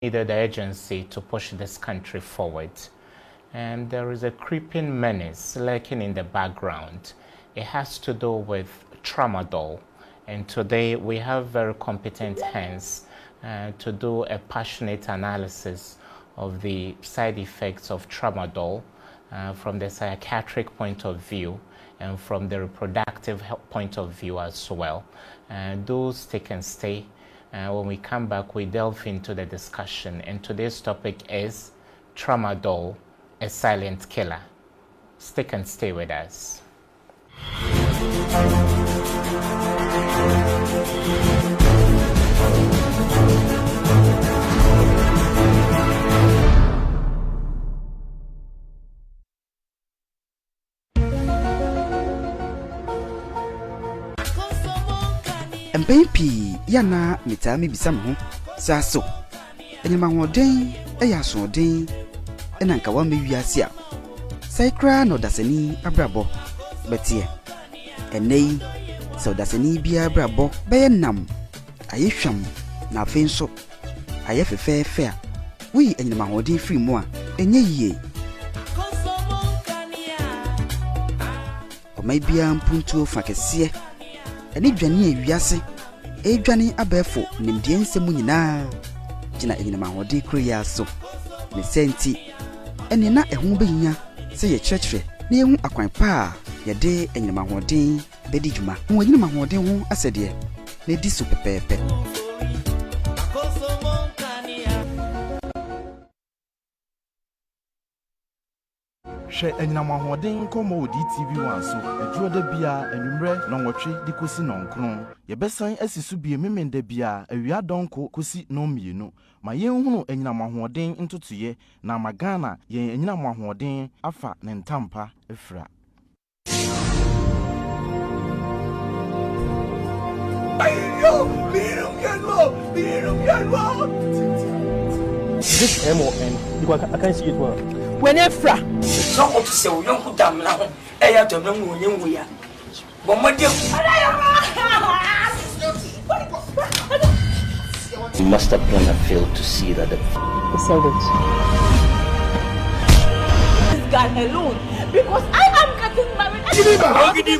needed the urgency to push this country forward. And there is a creeping menace lurking in the background. It has to do with Tramadol. And today we have very competent hands to do a passionate analysis of the side effects of Tramadol from the psychiatric point of view and from the reproductive health point of view as well. Do stick and stay. When we come back, we delve into the discussion. And today's topic is Tramadol, a silent killer. Stick and stay with us. Mpepi yana mitami bisamu saso enyama hoden eyaso den enanka wa mewiase a saikra no dasani abrabo betie enei so dasani bia abrabo be nam ayehwam na afenso ayefefefe a wi enyama hoden free mu a enye yie o mai bia mpuntu fakese eni dwane awiase edwane abefo nimdie nsemu nyina gina enyina hode kroya so ne senti eni na ehu behinya se ye kyerkyere na ehu akwan pa ye de enyina hode bedi dwuma ho enyina hode ho asede na di so pepepe She enyinam ahoden komo DTV1 so aduro da bia enwumre no nwotwe dikosi nonkron ye besan asisu bie memenda bia awia donko kosi no mienu ma yenhunu enyinam ahoden ntotoye na magana ye enyinam ahoden afa ne ntampa efra Ayo biru This MON, because I can't see it well. when Efra so up to say we don't damn now eh ya to no nyen we ya bo modem The master planner failed to see that the this guy alone because I am getting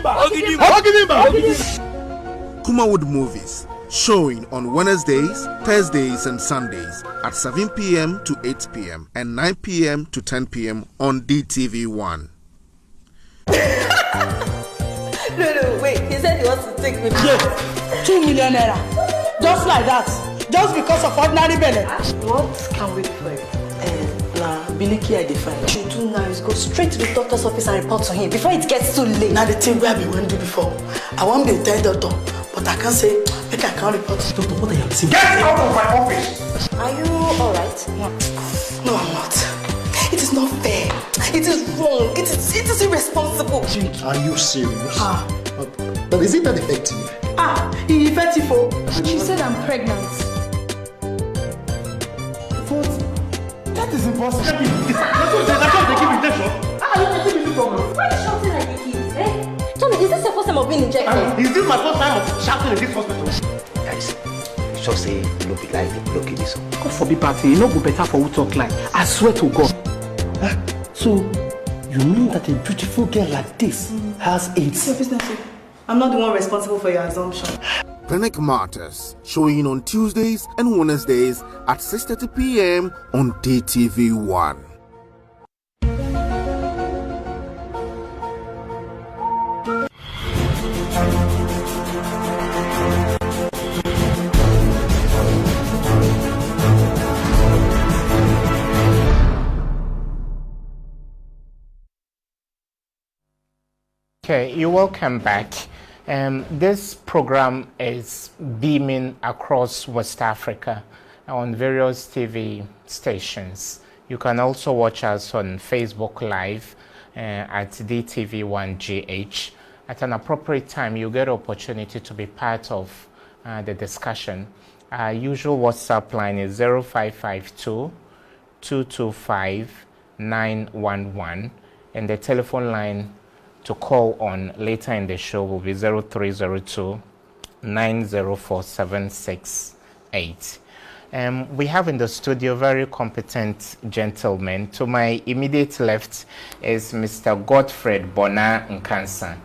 married. Kumawood Movies, showing on Wednesdays, Thursdays and Sundays at 7 p.m. to 8 p.m. and 9 p.m. to 10 p.m. on DTV1. No, wait. He said he wants to take me. yes 2 million naira just like that just because of ordinary belly. What can we do for you? Biliki I define. What you do now is go straight to the doctor's office and report to him before it gets too late. Now the thing where we went to before I won't be a dead doctor but I can't say make I can't report. Doctor, what are you saying? Get out of my office. Are you alright? No, I'm not. It is not fair. It is wrong. It is irresponsible. Are you serious? But is it that effective? Effective. She said I'm pregnant. that is impossible. That's what they give injection. Why are you shouting like a kid? Tommy, is this your first time of being injected? Is this my first time of shouting in this hospital? guys, just say no be like look at this. God forbid party, you know go better for who talk like. I swear to God. So you mean that a beautiful girl like this has AIDS? I'm not the one responsible for your assumption. Clinic Martyrs, showing on Tuesdays and Wednesdays at 6:30 p.m. on DTV1. Okay, you're welcome back. This program is beaming across West Africa on various TV stations. You can also watch us on Facebook Live at DTV1GH. At an appropriate time, you get opportunity to be part of the discussion. Our usual WhatsApp line is 0552 225 911, and the telephone line to call on later in the show will be 0302 904768. We have in the studio very competent gentlemen. To my immediate left is Mr. Godfred Bona Nkansa.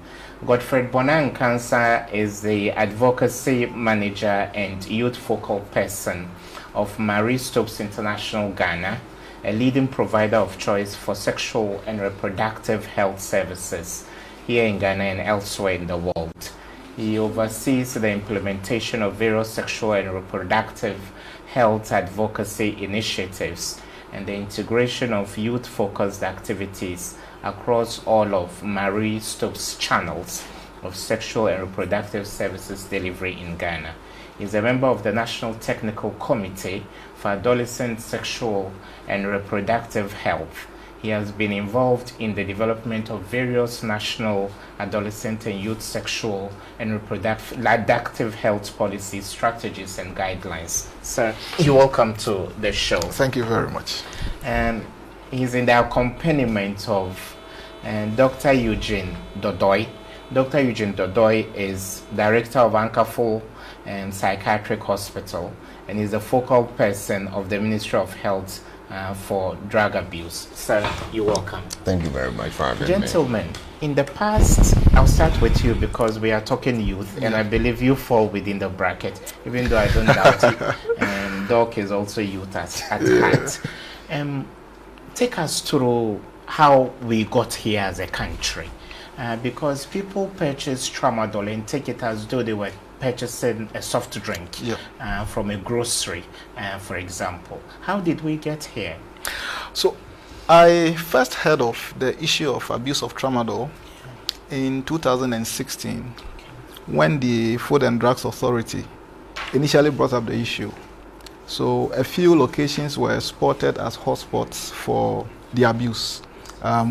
Godfred Bona Nkansa is the advocacy manager and youth focal person of Marie Stopes International Ghana, a leading provider of choice for sexual and reproductive health services here in Ghana and elsewhere in the world. He oversees the implementation of various sexual and reproductive health advocacy initiatives and the integration of youth-focused activities across all of Marie Stopes' channels of sexual and reproductive services delivery in Ghana. He is a member of the National Technical Committee for Adolescent Sexual and Reproductive Health. He has been involved in the development of various national adolescent and youth sexual and reproductive health policies, strategies, and guidelines. Sir, you're welcome to the show. Thank you very much. And he's in the accompaniment of Dr. Eugene Dodoi. Dr. Eugene Dodoi is director of Ankafo Psychiatric Hospital and is a focal person of the Ministry of Health for drug abuse. Sir, you're welcome. Thank you very much for having me. Gentlemen, in the past, I'll start with you because we are talking youth, and I believe you fall within the bracket, even though I don't doubt it. And Doc is also youth at heart. Take us through how we got here as a country. Because people purchase Tramadol and take it as though they were purchasing a soft drink from a grocery, for example. How did we get here? So, I first heard of the issue of abuse of Tramadol in 2016 when the Food and Drugs Authority initially brought up the issue. So, a few locations were spotted as hotspots for the abuse.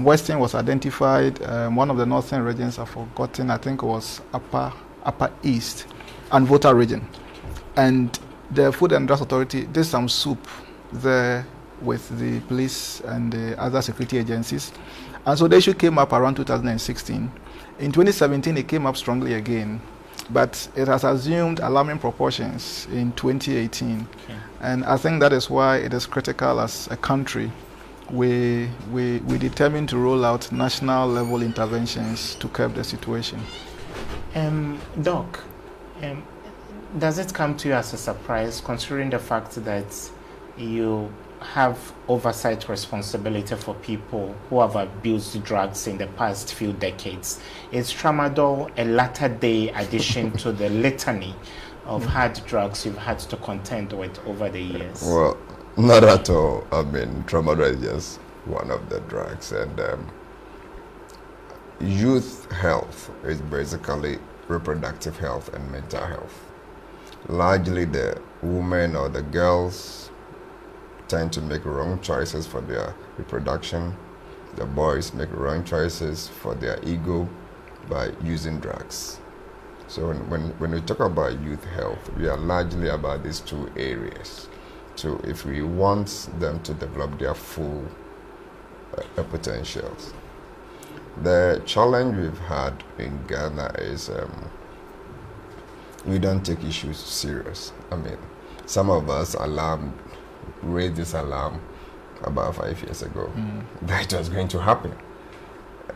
Western was identified, one of the northern regions I've forgotten, I think it was Upper East, and Volta region. And the Food and Drugs Authority did some soup there with the police and the other security agencies. And so the issue came up around 2016. In 2017, it came up strongly again, but it has assumed alarming proportions in 2018. Okay. And I think that is why it is critical as a country we determined to roll out national level interventions to curb the situation. Doc, does it come to you as a surprise, considering the fact that you have oversight responsibility for people who have abused drugs in the past few decades? Is Tramadol a latter-day addition to the litany of hard drugs you've had to contend with over the years? Well, not at all. I mean, Tramadol is just one of the drugs, and youth health is basically reproductive health and mental health. Largely the women or the girls tend to make wrong choices for their reproduction. The boys make wrong choices for their ego by using drugs. So when we talk about youth health, we are largely about these two areas. So if we want them to develop their full potentials. The challenge we've had in Ghana is we don't take issues serious. I mean, some of us raised this alarm about 5 years ago that it was going to happen.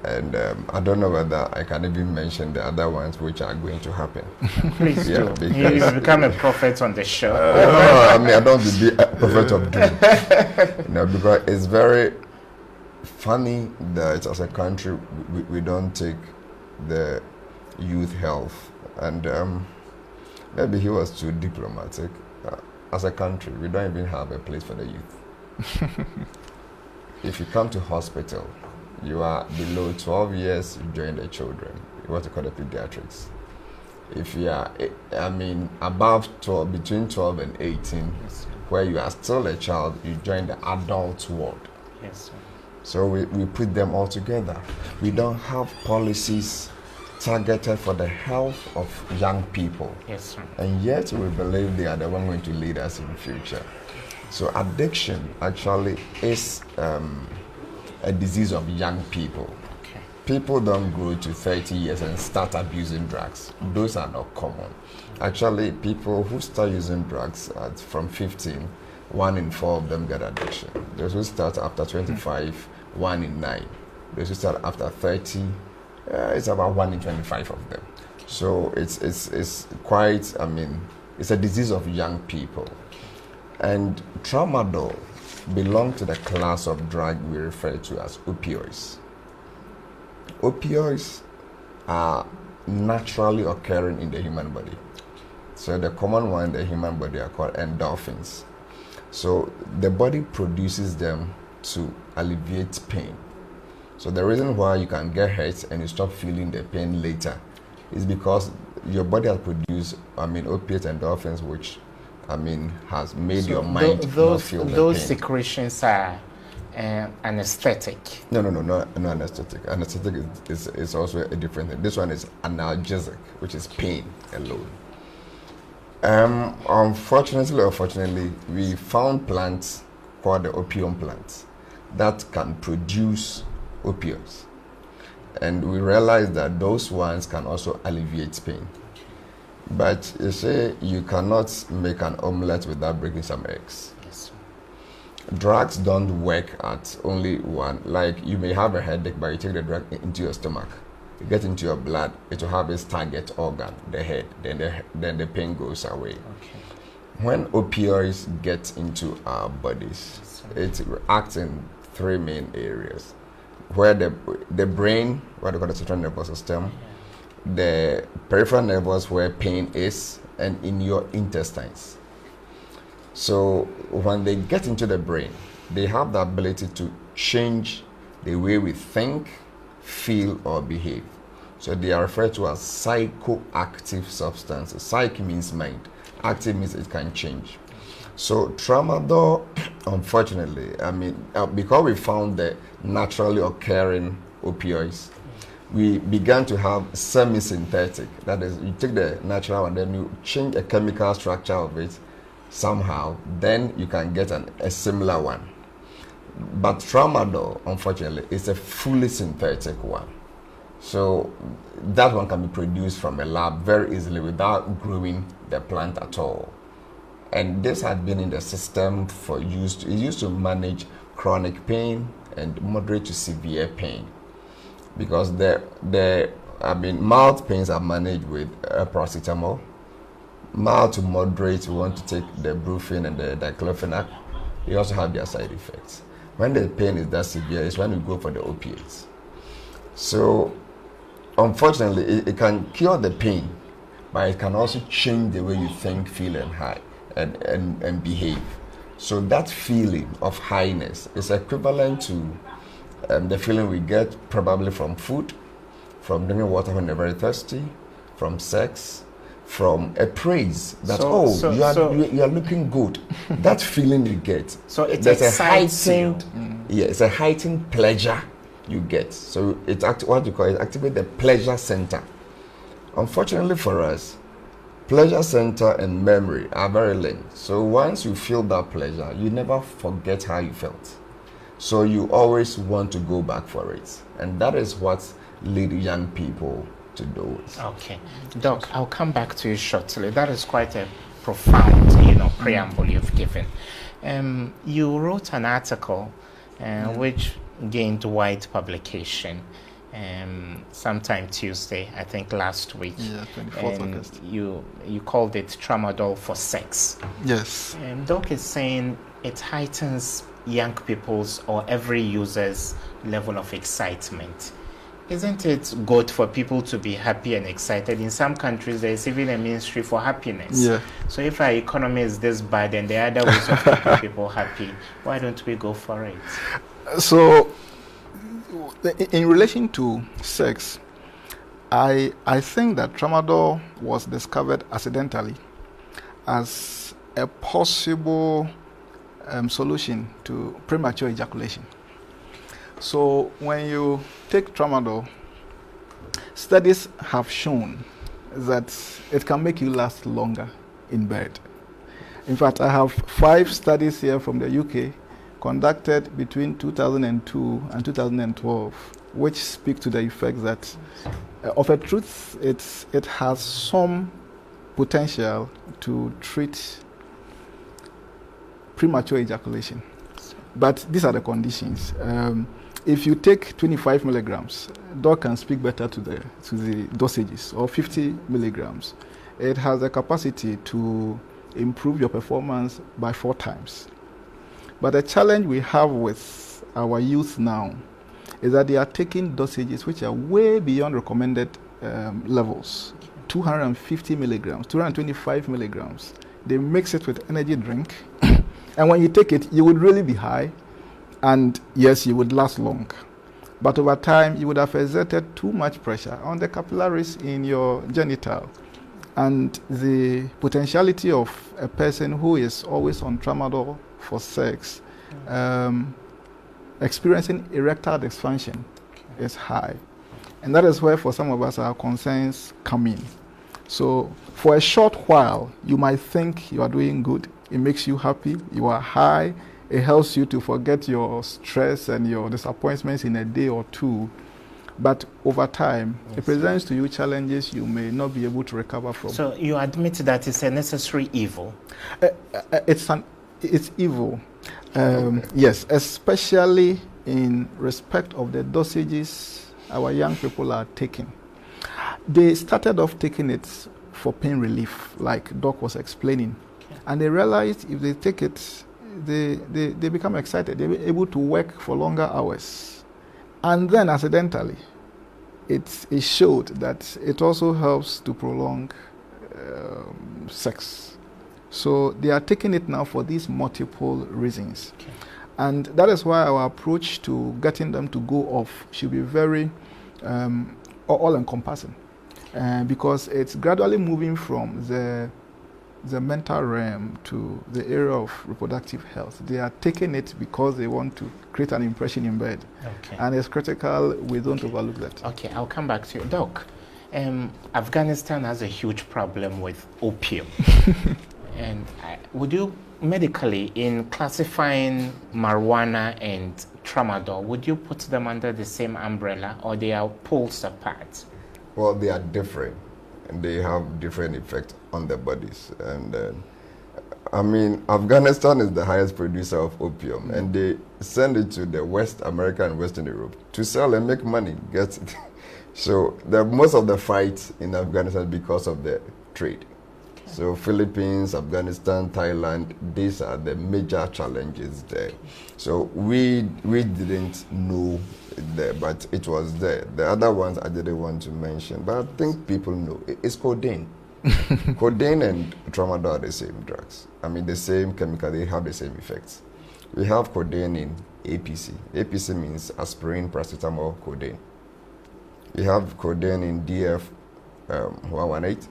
And I don't know whether I can even mention the other ones which are going to happen. Please do. You've become a prophet on the show. No, I mean, I don't want to be a prophet of doom. No, because it's very funny that as a country we don't take the youth health, and maybe he was too diplomatic. As a country, we don't even have a place for the youth. If you come to hospital, you are below 12 years, you join the children, what we call the pediatrics. If you are, I mean, above 12, between 12 and 18, where you are still a child, you join the adult ward. Yes, sir. So we put them all together. We don't have policies targeted for the health of young people. Yes, sir. And yet we believe they are the one going to lead us in the future. So addiction actually is a disease of young people. Okay. people don't grow to 30 years and start abusing drugs. Those are not common. Actually, people who start using drugs from 15, 1 in 4 of them get addiction. Those who start after 25, 1 in 9. Those who start after 30, it's about 1 in 25 of them. So it's quite, I mean, it's a disease of young people. And Tramadol belongs to the class of drug we refer to as opioids. Opioids are naturally occurring in the human body. So the common one in the human body are called endorphins. So the body produces them to alleviate pain. So the reason why you can get hurt and you stop feeling the pain later is because your body has produced, opiate endorphins, which, has made your mind not feel the those pain. secretions are anesthetic. No, anesthetic. Anesthetic is also a different thing. This one is analgesic, which is pain alone. Unfortunately or fortunately, we found plants called the opium plants that can produce opioids. And we realized that those ones can also alleviate pain. But you say you cannot make an omelette without breaking some eggs. Yes. Drugs don't work at only one. Like you may have a headache, but you take the drug into your stomach. You get into your blood, it will have its target organ, the head. Then the pain goes away. Okay. When opioids get into our bodies, it acts in 3 main areas. Where the brain, what they call the central nervous system, the peripheral nerves where pain is, and in your intestines. So when they get into the brain, they have the ability to change the way we think, feel, or behave. So they are referred to as psychoactive substances. Psyche means mind. Active means it can change. So Tramadol, unfortunately, because we found the naturally occurring opioids, we began to have semi-synthetic. That is, you take the natural and then you change a chemical structure of it somehow, then you can get a similar one. But Tramadol, unfortunately, is a fully synthetic one. So that one can be produced from a lab very easily without growing the plant at all. And this had been in the system for it used to manage chronic pain and moderate to severe pain. Because mild pains are managed with paracetamol. Mild to moderate, we want to take the brufen and the diclofenac. They also have their side effects. When the pain is that severe, is when we go for the opiates. So, unfortunately, it can cure the pain, but it can also change the way you think, feel, and behave. So that feeling of highness is equivalent to the feeling we get probably from food, from drinking water when you're very thirsty, from sex, from a praise that you are looking good. That feeling you get. So it's exciting. It's a heightened pleasure you get. So it activate the pleasure center. Unfortunately for us, pleasure center and memory are very linked. So once you feel that pleasure, you never forget how you felt. So you always want to go back for it. And that is what lead young people to do it. Okay. Doc, I'll come back to you shortly. That is quite a profound, preamble you've given. You wrote an article which gained wide publication sometime Tuesday, I think last week. Yeah, 24th August. You called it Tramadol for Sex. Yes. Doc is saying it heightens young people's or every user's level of excitement. Isn't it good for people to be happy and excited? In some countries, there is even a ministry for happiness. Yeah. So if our economy is this bad and there are other ways of keeping people happy, why don't we go for it? So, in relation to sex, I think that Tramadol was discovered accidentally as a possible solution to premature ejaculation. So when you take Tramadol, studies have shown that it can make you last longer in bed. In fact, I have 5 studies here from the UK conducted between 2002 and 2012, which speak to the effect that, of a truth, it has some potential to treat premature ejaculation. But these are the conditions. If you take 25 milligrams, doc can speak better to the dosages, or 50 milligrams. It has the capacity to improve your performance by 4 times. But the challenge we have with our youth now is that they are taking dosages which are way beyond recommended levels. 250 milligrams, 225 milligrams. They mix it with energy drink. And when you take it, you would really be high. And yes, you would last long. But over time, you would have exerted too much pressure on the capillaries in your genital. And the potentiality of a person who is always on tramadol for sex, experiencing erectile dysfunction is high. And that is where, for some of us, our concerns come in. So for a short while, you might think you are doing good. It makes you happy. You are high. It helps you to forget your stress and your disappointments in a day or two. But over time, it presents to you challenges you may not be able to recover from. So you admit that it's a necessary evil? It's evil. Yes, especially in respect of the dosages our young people are taking. They started off taking it for pain relief, like Doc was explaining. Okay. And they realized if they take it, they become excited. They're able to work for longer hours. And then accidentally, it showed that it also helps to prolong sex. So they are taking it now for these multiple reasons. Okay. And that is why our approach to getting them to go off should be very all-encompassing. Because it's gradually moving from the mental realm to the area of reproductive health. They are taking it because they want to create an impression in bed. Okay. And it's critical we don't overlook that. Okay, I'll come back to you. Doc, Afghanistan has a huge problem with opium. And would you, medically, in classifying marijuana and tramadol, would you put them under the same umbrella, or they are poles apart? Well, they are different, and they have different effects on their bodies. And I mean, Afghanistan is the highest producer of opium, and they send it to the West America and Western Europe to sell and make money, get it. So most of the fight in Afghanistan is because of the trade. Okay. So Philippines, Afghanistan, Thailand, these are the major challenges there. So we didn't know there, but it was there. The other ones I didn't want to mention, but I think people know. It's codeine. Codeine and tramadol are the same drugs. I mean, the same chemical, they have the same effects. We have codeine in APC. APC means aspirin, paracetamol, codeine. We have codeine in DF-118.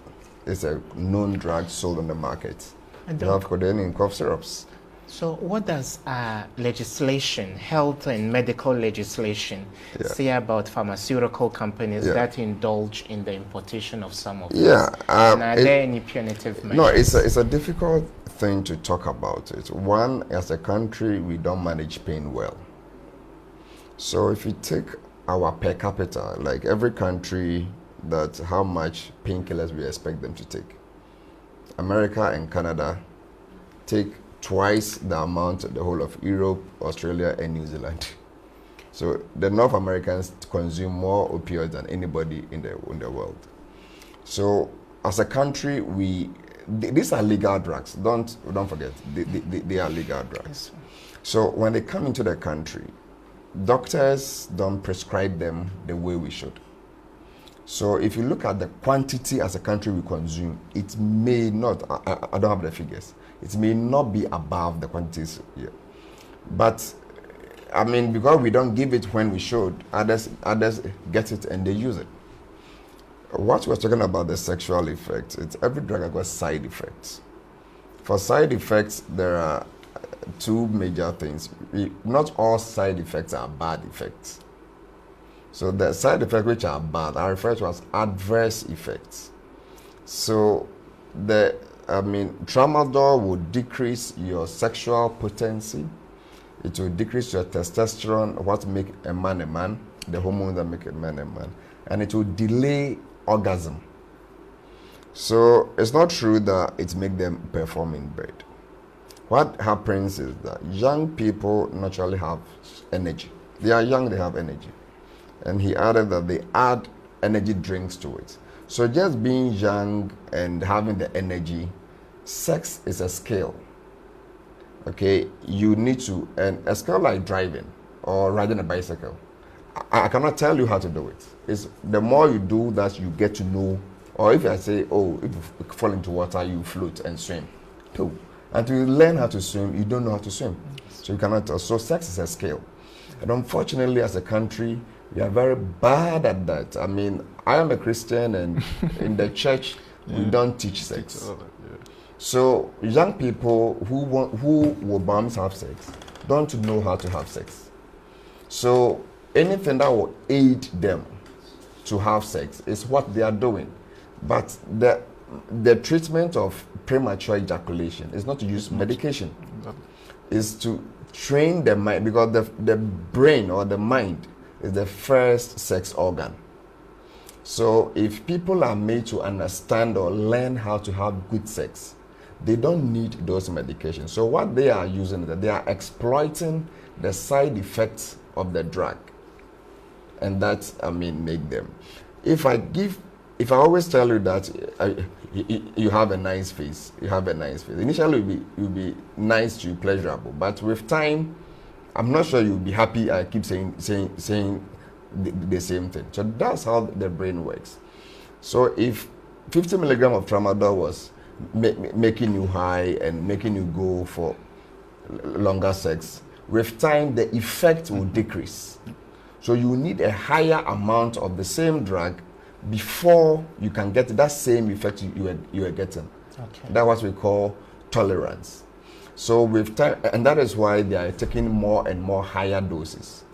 It's a known drug sold on the market. We have codeine in cough syrups. So what does legislation, health and medical legislation, say about pharmaceutical companies that indulge in the importation of some of these? And are there any punitive measures? No, it's a difficult thing to talk about it. One, as a country, we don't manage pain well. So if you take our per capita, like every country, that's how much painkillers we expect them to take. America and Canada take twice the amount of the whole of Europe, Australia, and New Zealand. So the North Americans consume more opioids than anybody in the world. So as a country, these are legal drugs. Don't forget, they are legal drugs. So when they come into the country, doctors don't prescribe them the way we should. So if you look at the quantity as a country we consume, it may not, I don't have the figures, it may not be above the quantities here. But, I mean, because we don't give it when we should, others get it and they use it. What we're talking about, the sexual effects, it's every drug has got side effects. For side effects, there are two major things. Not all side effects are bad effects. So the side effects which are bad are referred to as adverse effects. So tramadol will decrease your sexual potency. It will decrease your testosterone, what make a man, the hormones that make a man, and it will delay orgasm. So it's not true that it make them perform in bed. What happens is that young people naturally have energy. They are young, they have energy. And he added that they add energy drinks to it. So just being young and having the energy, sex is a skill. Okay, you need to, and a skill like driving or riding a bicycle. I cannot tell you how to do it. It's the more you do that, you get to know. Or if I say, oh, if you fall into water, you float and swim. Too. Until you learn how to swim, you don't know how to swim. So you cannot. So sex is a skill. And unfortunately, as a country, we are very bad at that. I mean, I am a Christian, and in the church, we don't teach sex. So young people who will bound to have sex don't know how to have sex. So anything that will aid them to have sex is what they are doing. But the treatment of premature ejaculation is not to use medication. Is to train the mind, because the brain or the mind is the first sex organ. So if people are made to understand or learn how to have good sex, they don't need those medications. So what they are using is that they are exploiting the side effects of the drug. And that, make them. If I always tell you that you have a nice face, initially you'll be nice to you, pleasurable. But with time, I'm not sure you'll be happy. I keep saying the same thing. So that's how the brain works. So if 50 milligram of Tramadol was making you high and making you go for longer sex, with time the effect will decrease. So you need a higher amount of the same drug before you can get that same effect you are getting. Okay. That's what we call tolerance. So with time, and that is why they are taking more and more higher doses.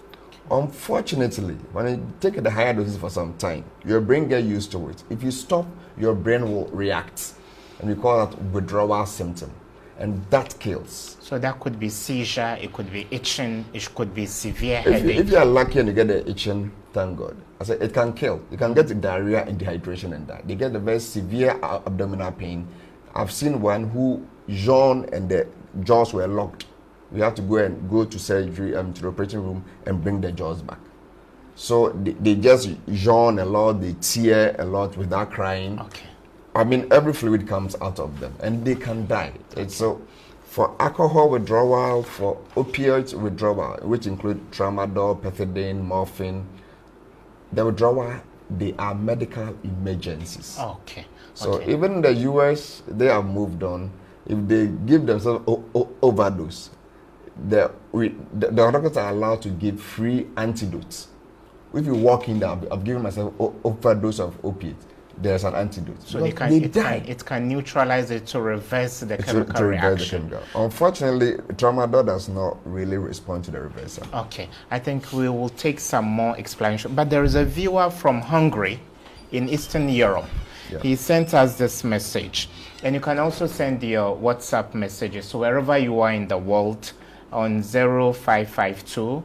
Unfortunately, when you take the higher doses for some time, your brain gets used to it. If you stop, your brain will react. And we call that withdrawal symptom. And that kills. So that could be seizure, it could be itching, it could be severe headache. If you are lucky and you get the itching, thank God. I said it can kill. You can get diarrhea and dehydration and die. They get the very severe abdominal pain. I've seen one who yawned and the jaws were locked. We have to go to surgery, to the operating room and bring the jaws back. So they just yawn a lot, they tear a lot without crying. Okay. Every fluid comes out of them and they can die. It's so for alcohol withdrawal, for opioid withdrawal, which include tramadol, pethidine, morphine, the withdrawal, they are medical emergencies. Okay. So even in the US, they have moved on. If they give themselves overdose, the doctors are allowed to give free antidotes. If you walk in there, I've given myself overdose of opiates. There's an antidote. So it can neutralize it to reverse the chemical reaction. Unfortunately, Tramadol does not really respond to the reversal. Okay, I think we will take some more explanation. But there is a viewer from Hungary in Eastern Europe. Yeah. He sent us this message. And you can also send your WhatsApp messages. So wherever you are in the world on 0552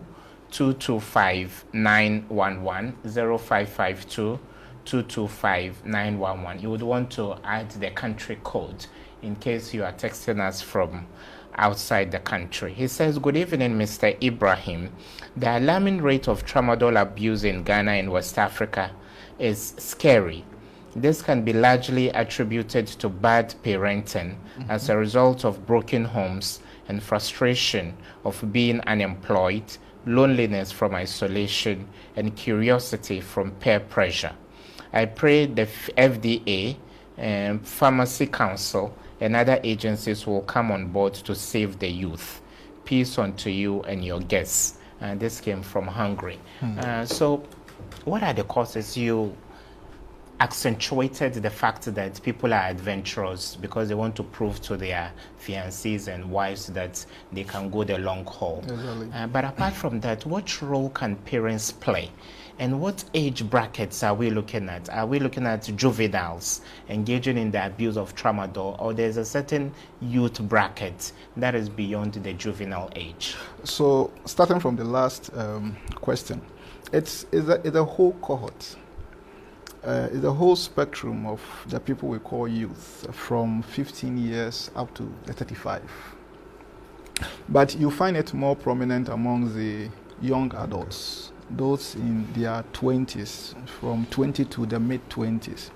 225 911 0552 225 911. You would want to add the country code in case you are texting us from outside the country. He says, good evening, Mr. Ibrahim. The alarming rate of tramadol abuse in Ghana and West Africa is scary. This can be largely attributed to bad parenting as a result of broken homes and frustration of being unemployed, loneliness from isolation, and curiosity from peer pressure. I pray the FDA, Pharmacy Council, and other agencies will come on board to save the youth. Peace unto you and your guests. This came from Hungary. So what are the causes? accentuated the fact that people are adventurous because they want to prove to their fiancés and wives that they can go the long haul. Exactly. But apart from that, what role can parents play? And what age brackets are we looking at? Are we looking at juveniles engaging in the abuse of tramadol, or there's a certain youth bracket that is beyond the juvenile age? So, starting from the last question, it's a whole cohort. It's a whole spectrum of the people we call youth, from 15 years up to 35. But you find it more prominent among the young adults, those in their 20s, from 20 to the mid-20s.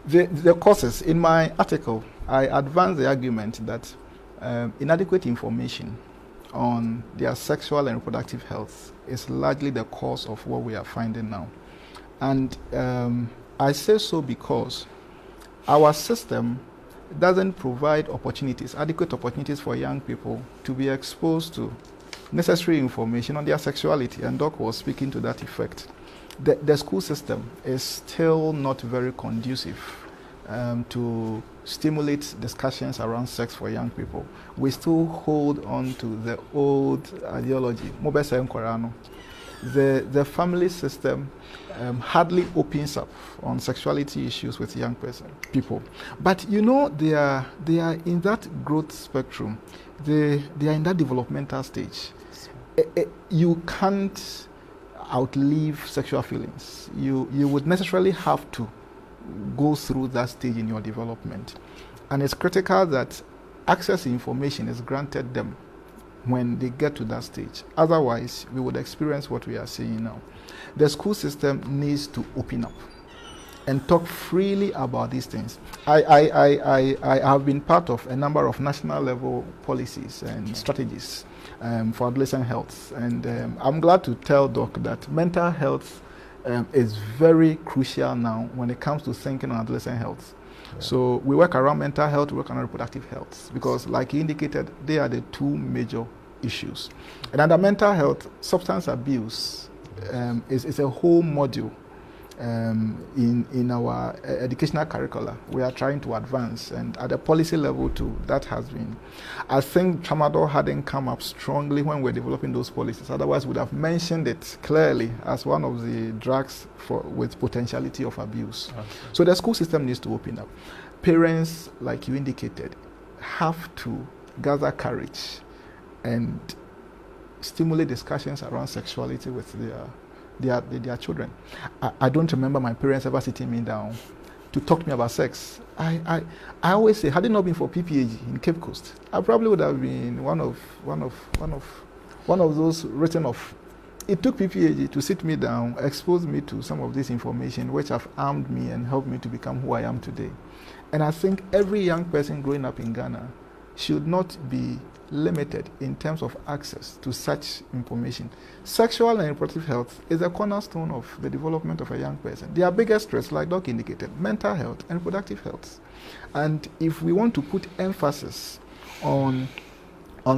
The causes, in my article, I advance the argument that inadequate information on their sexual and reproductive health is largely the cause of what we are finding now. And I say so because our system doesn't provide adequate opportunities for young people to be exposed to necessary information on their sexuality, and Doc was speaking to that effect. The school system is still not very conducive to stimulate discussions around sex for young people. We still hold on to the old ideology. The family system hardly opens up on sexuality issues with young people. But you know, they are in that growth spectrum. They are in that developmental stage. You can't outlive sexual feelings. You would necessarily have to go through that stage in your development. And it's critical that access to information is granted them when they get to that stage. Otherwise, we would experience what we are seeing now. The school system needs to open up and talk freely about these things. I have been part of a number of national level policies and strategies for adolescent health. And I'm glad to tell Doc that mental health is very crucial now when it comes to thinking on adolescent health. Yeah. So we work around mental health, we work on reproductive health, because like he indicated, they are the two major issues. And under mental health, substance abuse is a whole module in our educational curricula. We are trying to advance, and at the policy level too, that has been. I think Tramadol hadn't come up strongly when we're developing those policies. Otherwise, we would have mentioned it clearly as one of the drugs with potentiality of abuse. Okay. So the school system needs to open up. Parents, like you indicated, have to gather courage and stimulate discussions around sexuality with their children. I don't remember my parents ever sitting me down to talk to me about sex. I always say, had it not been for PPAG in Cape Coast, I probably would have been one of those written off. It took PPAG to sit me down, expose me to some of this information, which have armed me and helped me to become who I am today. And I think every young person growing up in Ghana should not be limited in terms of access to such information. Sexual and reproductive health is a cornerstone of the development of a young person. Their biggest threats, like Doc indicated, mental health and reproductive health. And if we want to put emphasis on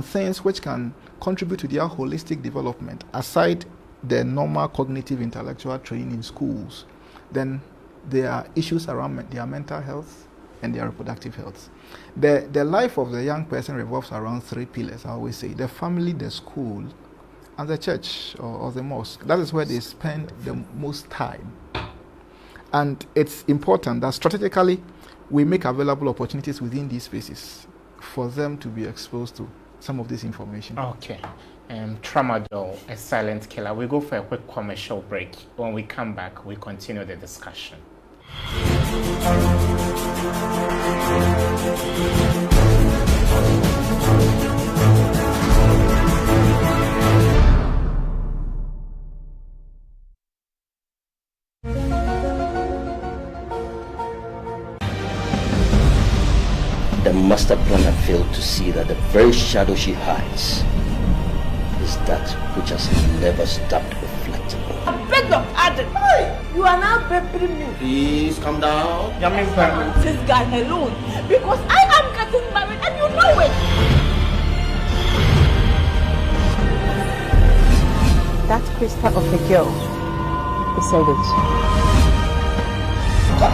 things which can contribute to their holistic development, aside the normal cognitive intellectual training in schools, then there are issues around their mental health and their reproductive health. The life of the young person revolves around three pillars, I always say: the family, the school, and the church or the mosque. That is where they spend the most time. And it's important that strategically we make available opportunities within these spaces for them to be exposed to some of this information. Okay. Tramadol, a silent killer. We go for a quick commercial break. When we come back, we continue the discussion. The master planner failed to see that the very shadow she hides is that which has never stopped reflecting. I beg your pardon. Hey, you are now peppering me. Please calm down. This guy alone, because I am getting married and you know it. That crystal of a girl is a witch. I'm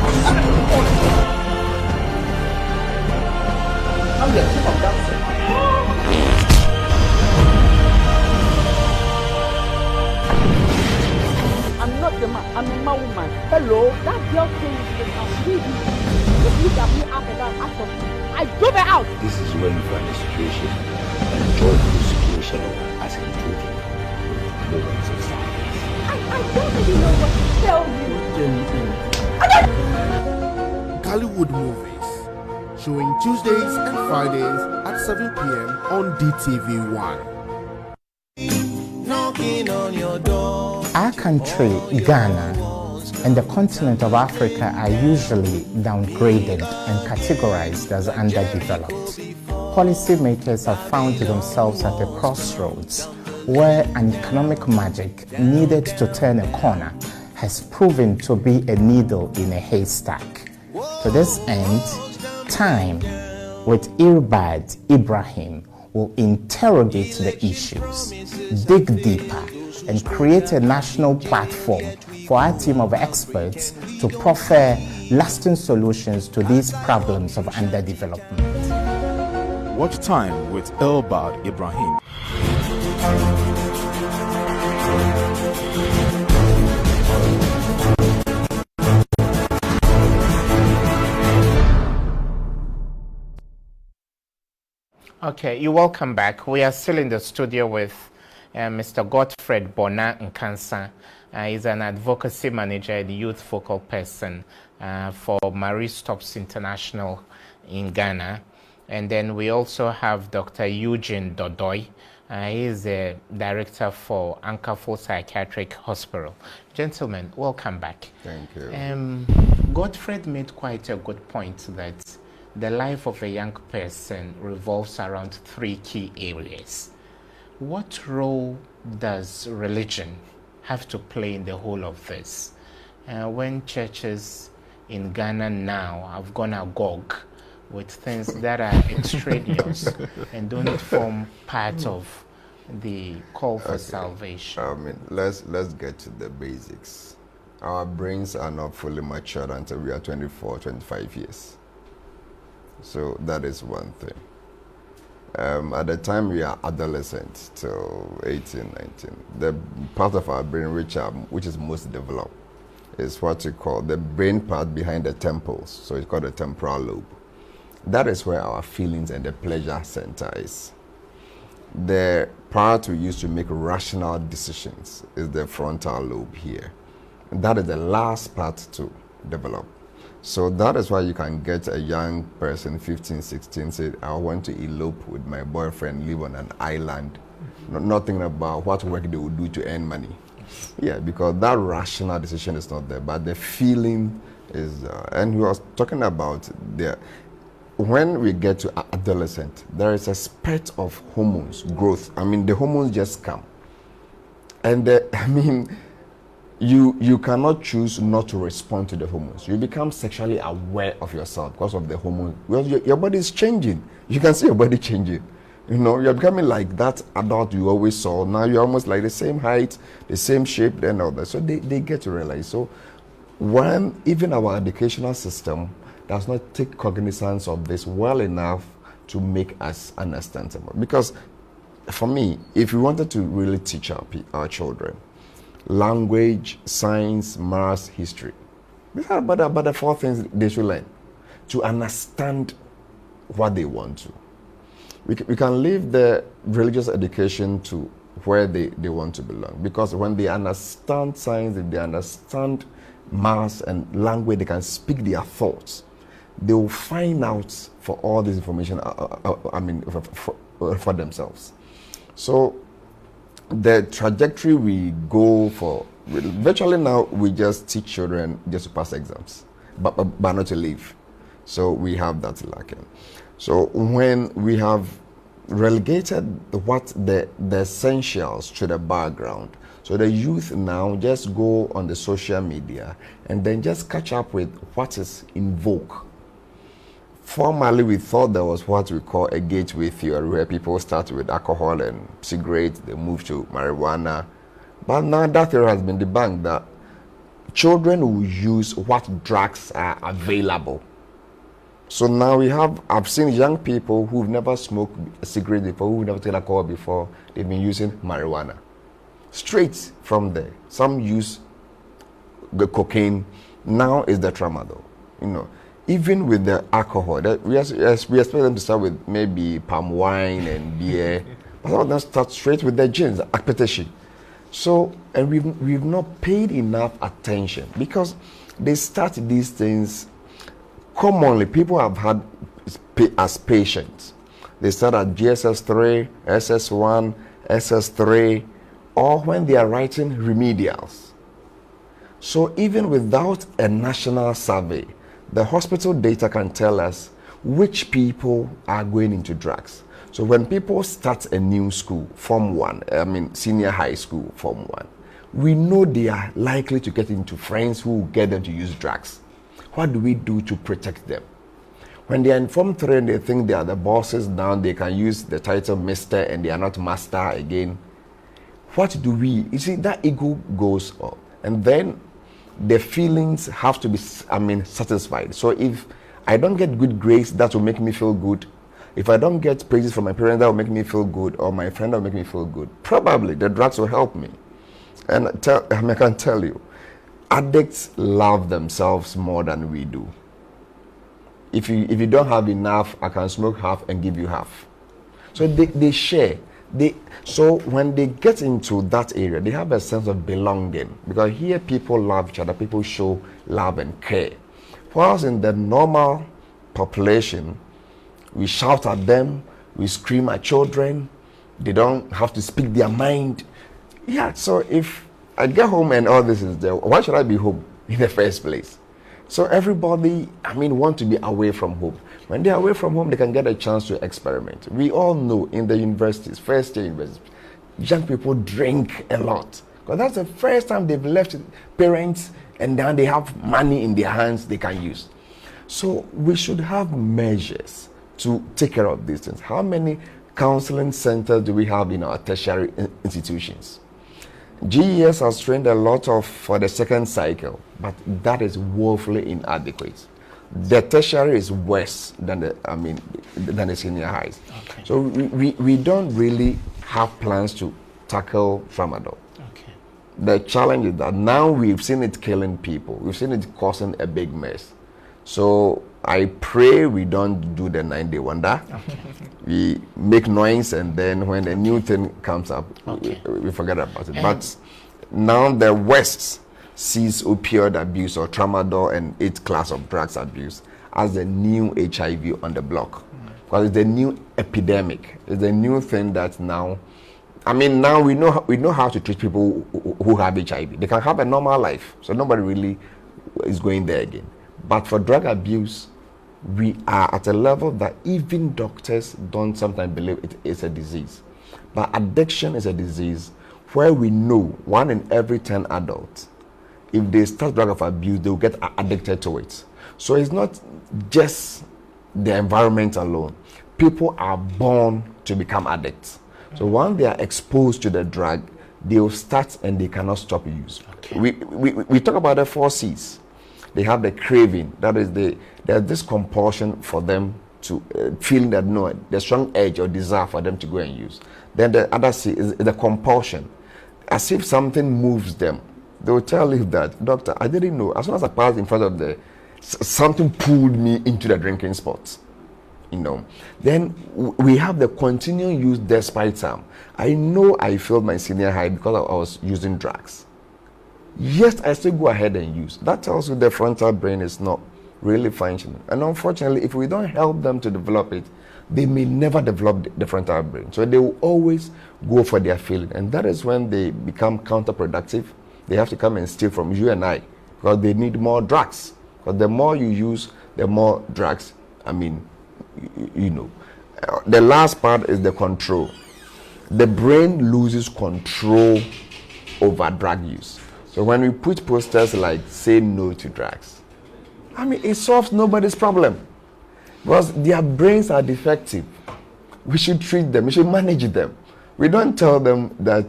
not the man, I'm a woman. Hello, that girl came into the house. Just look at me up and down, ask for me. I drove her out. This is when you find a situation, a joyful situation as including moments of silence. I don't really know what to tell you. Hollywood movies, showing Tuesdays and Fridays at 7 p.m. on DTV1. Knocking on your door. Our country, Ghana, and the continent of Africa are usually downgraded and categorized as underdeveloped. Policymakers have found themselves at a crossroads where an economic magic needed to turn a corner has proven to be a needle in a haystack. To this end, Time with Irbard Ibrahim will interrogate the issues, dig deeper, and create a national platform for our team of experts to proffer lasting solutions to these problems of underdevelopment. Watch Time with Irbard Ibrahim. Okay, you're welcome back. We are still in the studio with Mr. Godfred Bona Nkansa. He's an advocacy manager and youth focal person for Marie Stopes International in Ghana. And then we also have Dr. Eugene Dodoi. He is a director for Ankafo Psychiatric Hospital. Gentlemen, welcome back. Thank you. Godfred made quite a good point that the life of a young person revolves around three key areas. What role does religion have to play in the whole of this? When churches in Ghana now have gone agog with things that are extraneous and don't form part of the call for salvation. I mean, let's get to the basics. Our brains are not fully matured until we are 24, 25 years. So that is one thing. At the time we are adolescent till 18, 19, the part of our brain which is most developed is what you call the brain part behind the temples. So it's called the temporal lobe. That is where our feelings and the pleasure center is. The part we use to make rational decisions is the frontal lobe here. And that is the last part to develop. So that is why you can get a young person, 15, 16, say, I want to elope with my boyfriend, live on an island, not thinking about what work they would do to earn money. Yeah, because that rational decision is not there, but the feeling is, and we was talking about when we get to adolescent, there is a spurt of hormones, growth. I mean, the hormones just come. And I mean, you cannot choose not to respond to the hormones. You become sexually aware of yourself because of the hormones. Well, your body is changing. You can see your body changing. You know, you're becoming like that adult you always saw. Now you're almost like the same height, the same shape, and all that. So they get to realize. So when even our educational system does not take cognizance of this well enough to make us understandable. Because for me, if we wanted to really teach our children, language, science, maths, history. These are about the four things they should learn to understand what they want to. We can leave the religious education to where they want to belong. Because when they understand science, if they understand maths and language, they can speak their thoughts. They will find out for all this information, for themselves. So the trajectory we go for, virtually now we just teach children just to pass exams, but not to live. So we have that lacking. So when we have relegated the essentials to the background, so the youth now just go on the social media and then just catch up with what is in vogue. Formerly, we thought there was what we call a gateway theory, where people start with alcohol and cigarettes, they move to marijuana. But now that theory has been debunked, that children will use what drugs are available. So now I've seen young people who've never smoked a cigarette before, who've never taken alcohol before, they've been using marijuana. Straight from there. Some use the cocaine, now is the tramadol. You know, even with the alcohol, we expect them to start with maybe palm wine and beer, but some of them start straight with their gins, akpeteshi. So, and we've not paid enough attention because they start these things. Commonly, people have had as patients. They start at GSS3, SS1, SS3, or when they are writing remedials. So even without a national survey, the hospital data can tell us which people are going into drugs. So when people start a new school, Form 1, senior high school, Form 1, we know they are likely to get into friends who will get them to use drugs. What do we do to protect them? When they are in Form 3 and they think they are the bosses now, they can use the title Mr. and they are not Master again. What do we? You see, that ego goes up. And then the feelings have to be, satisfied. So if I don't get good grades, that will make me feel good. If I don't get praises from my parents, that will make me feel good, or my friend, that will make me feel good. Probably the drugs will help me. And I can tell you, addicts love themselves more than we do. If you don't have enough, I can smoke half and give you half. So they share. So when they get into that area, they have a sense of belonging, because here people love each other, people show love and care. Whilst in the normal population, we shout at them, we scream at children, they don't have to speak their mind. Yeah, so if I get home and all this is there, why should I be home in the first place? So everybody, want to be away from home. When they're away from home, they can get a chance to experiment. We all know in the universities, first year universities, young people drink a lot. Because that's the first time they've left parents and then they have money in their hands they can use. So we should have measures to take care of these things. How many counseling centers do we have in our tertiary institutions? GES has trained a lot for the second cycle, but that is woefully inadequate. The tertiary is worse than the senior highs. Okay. So we don't really have plans to tackle tramadol. Okay. The challenge is that now we've seen it killing people. We've seen it causing a big mess. So I pray we don't do the 9-day wonder. Okay. We make noise, and then when a new thing comes up, we forget about it. But now the West sees opioid abuse or tramadol and its class of drugs abuse as the new HIV on the block. Because it's the new epidemic. It's the new thing that now, now we know how to treat people who have HIV. They can have a normal life, so nobody really is going there again. But for drug abuse, we are at a level that even doctors don't sometimes believe it is a disease. But addiction is a disease where we know 1 in every 10 adults, if they start drug of abuse, they will get addicted to it. So it's not just the environment alone. People are born to become addicts. So once they are exposed to the drug, they will start and they cannot stop use. Okay. We talk about the 4 C's. They have the craving. That is, there's this compulsion for them to feel that the strong urge or desire for them to go and use. Then the other C is the compulsion. As if something moves them. They will tell you that, doctor, I didn't know. As soon as I passed in front of something pulled me into the drinking spot. Then we have the continuing use despite some. I know I failed my senior high because I was using drugs. Yes, I still go ahead and use. That tells you the frontal brain is not really functioning. And unfortunately, if we don't help them to develop it, they may never develop the frontal brain. So they will always go for their feeling. And that is when they become counterproductive. They have to come and steal from you and I because they need more drugs. Because the more you use, the more drugs. The last part is the control. The brain loses control over drug use. So when we put posters like "say no to drugs," it solves nobody's problem because their brains are defective. We should treat them. We should manage them. We don't tell them that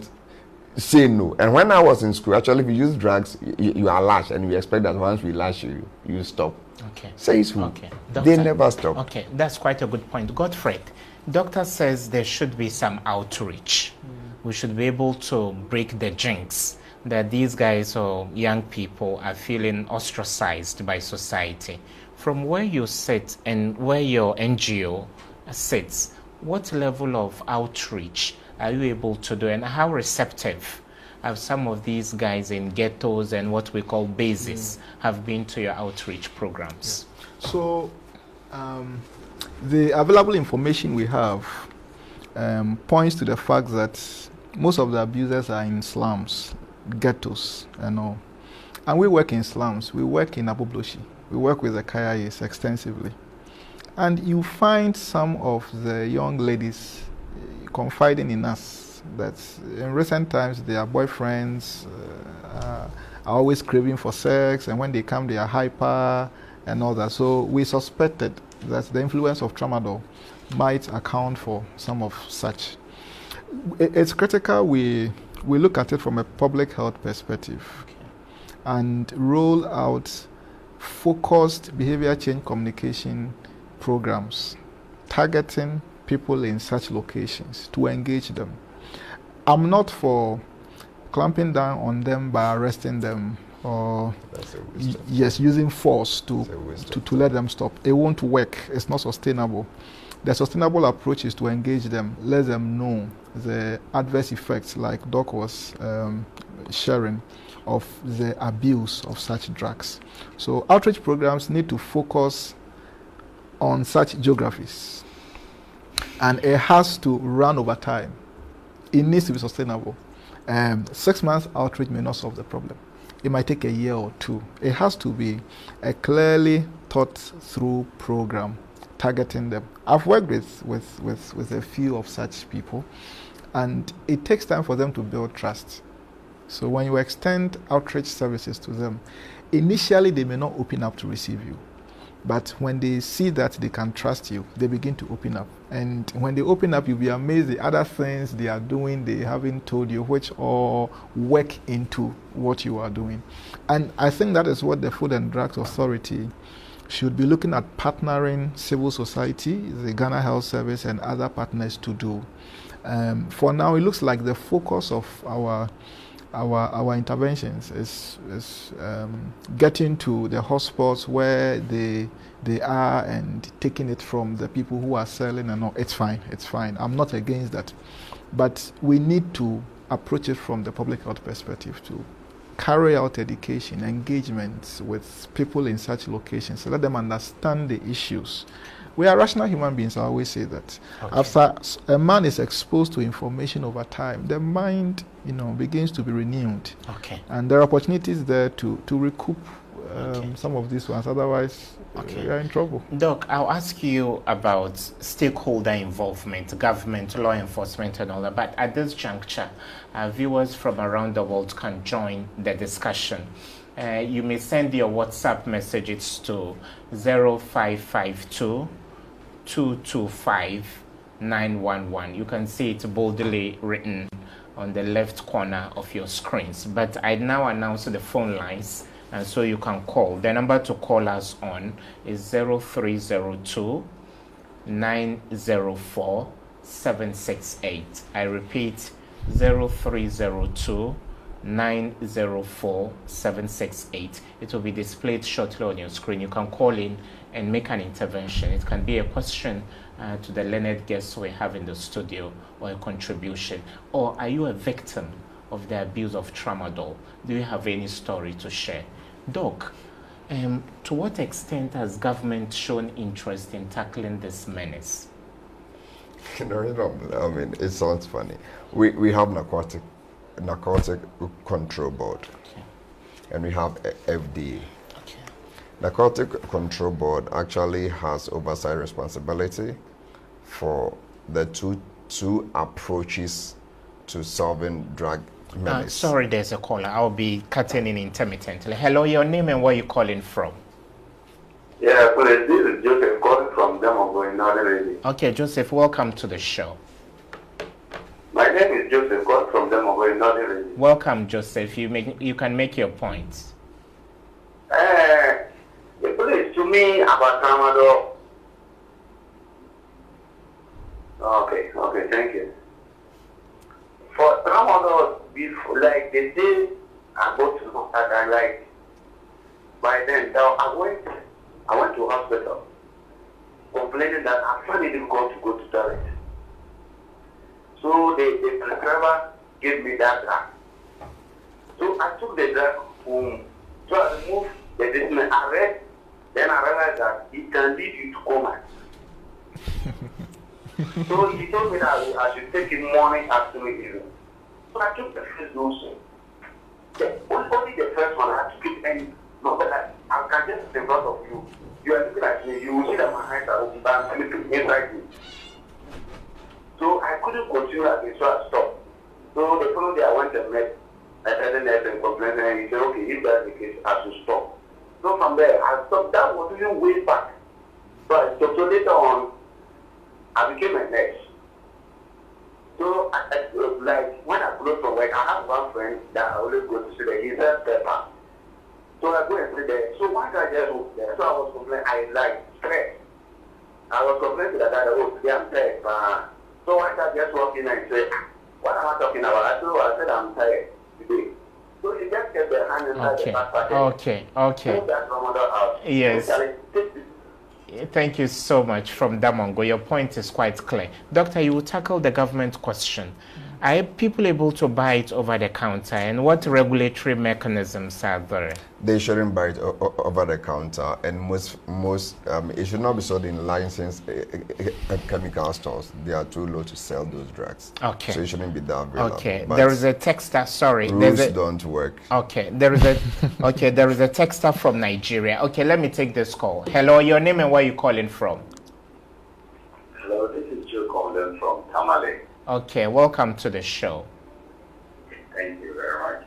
say no. And when I was in school, actually, if you use drugs, you are lashed, and we expect that once we lash you, you stop. Okay. Says who? Okay. They never stop. Okay, that's quite a good point. Godfred, doctor says there should be some outreach. We should be able to break the jinx that these guys or young people are feeling ostracized by society. From where you sit and where your NGO sits, what level of outreach are you able to do, and how receptive have some of these guys in ghettos and what we call bases have been to your outreach programs? Yeah. So the available information we have points to the fact that most of the abusers are in slums, ghettos, and all. And we work in slums. We work in Abubloshi. We work with the Kayayes extensively. And you find some of the young ladies confiding in us that in recent times their boyfriends are always craving for sex, and when they come they are hyper and all that. So we suspected that the influence of Tramadol might account for some of such. It's critical we look at it from a public health perspective and roll out focused behavior change communication programs targeting people in such locations to engage them. I'm not for clamping down on them by arresting them or using force to let them stop. It won't work. It's not sustainable. The sustainable approach is to engage them, let them know the adverse effects, like Doc was sharing, of the abuse of such drugs. So outreach programs need to focus on such geographies, and it has to run over time. It needs to be sustainable. 6 months outreach may not solve the problem. It might take a year or two. It has to be a clearly thought through program targeting them. I've worked with a few of such people, and it takes time for them to build trust. So when you extend outreach services to them, initially they may not open up to receive you. But when they see that they can trust you, they begin to open up. And when they open up, you'll be amazed the other things they are doing, they haven't told you, which all work into what you are doing. And I think that is what the Food and Drugs Authority should be looking at, partnering civil society, the Ghana Health Service, and other partners to do. For now, it looks like the focus of our interventions is getting to the hotspots where they are and taking it from the people who are selling and all. It's fine. I'm not against that. But we need to approach it from the public health perspective to carry out education, engagements with people in such locations, so let them understand the issues. We are rational human beings, I always say that. Okay. After a man is exposed to information over time, the mind, begins to be renewed. Okay. And there are opportunities there to recoup some of these ones. Otherwise, we are in trouble. Doc, I'll ask you about stakeholder involvement, government, law enforcement, and all that. But at this juncture, viewers from around the world can join the discussion. You may send your WhatsApp messages to 0552 225 911. You can see it boldly written on the left corner of your screens. But I now announce the phone lines, and so you can call. The number to call us on is 0302 904 768. I repeat, 0302 904 768. It will be displayed shortly on your screen. You can call in and make an intervention. It can be a question to the learned guests we have in the studio, or a contribution. Or are you a victim of the abuse of Tramadol? Do you have any story to share? Doc, to what extent has government shown interest in tackling this menace? I mean, it sounds funny. We have narcotic control board, and we have FDA. Narcotic control board actually has oversight responsibility for the two approaches to solving drug menace. Sorry, there's a caller. I'll be cutting in intermittently. Hello, your name and where you calling from? Yeah, please, this is Joseph calling from Demogo in Northern Region. Okay, Joseph, welcome to the show. My name is Joseph, calling from Demogo nothing really. Welcome, Joseph. You can make your points. Please, to me about Tramadol. Okay, thank you. For Tramadol, like the day I go to hospital, like by then I went to hospital complaining that I find it difficult to go to toilet. So the prescriber gave me that drug. So I took the drug home. So I removed the treatment. I read, then I realized that it can lead you to coma. So he told me that I should take it morning, afternoon, evening. So I took the first dose. Only the first one, I took it and no, but I can just in front of you. You are looking at me, you will see that my eyes are open, but I'm sleeping inside me. So I couldn't continue again, so I stopped. So the following day I went and met a certain nurse and complained, and he said, okay, if that's the case, I should stop. So from there, I stopped. That was even way back. So I stopped. So later on, I became a nurse. So, like, when I close from work, I have one friend that I always go to see that he's a pepper. So I go and sit there. So one guy just walked there. So I was complaining, I like stress. I was complaining to the guy that, oh, today I'm tired. So one guy just walked in and said, what am I talking about? I said, I'm tired today. So he just kept the hand inside the backpack. Okay. Move that from another house. Yes. So Thank you so much from Damongo. Your point is quite clear. Doctor, you will tackle the government question. Are people able to buy it over the counter, and what regulatory mechanisms are there? They shouldn't buy it over the counter, and most it should not be sold in licensed chemical stores. They are too low to sell those drugs. Okay. So it shouldn't be that available. Okay. But there is a texter. Sorry. Rules don't work. Okay. There is a There is a texter from Nigeria. Okay. Let me take this call. Hello. Your name and where you calling from? hello, this is Joe calling from Tamale. Okay, welcome to the show. Thank you very much.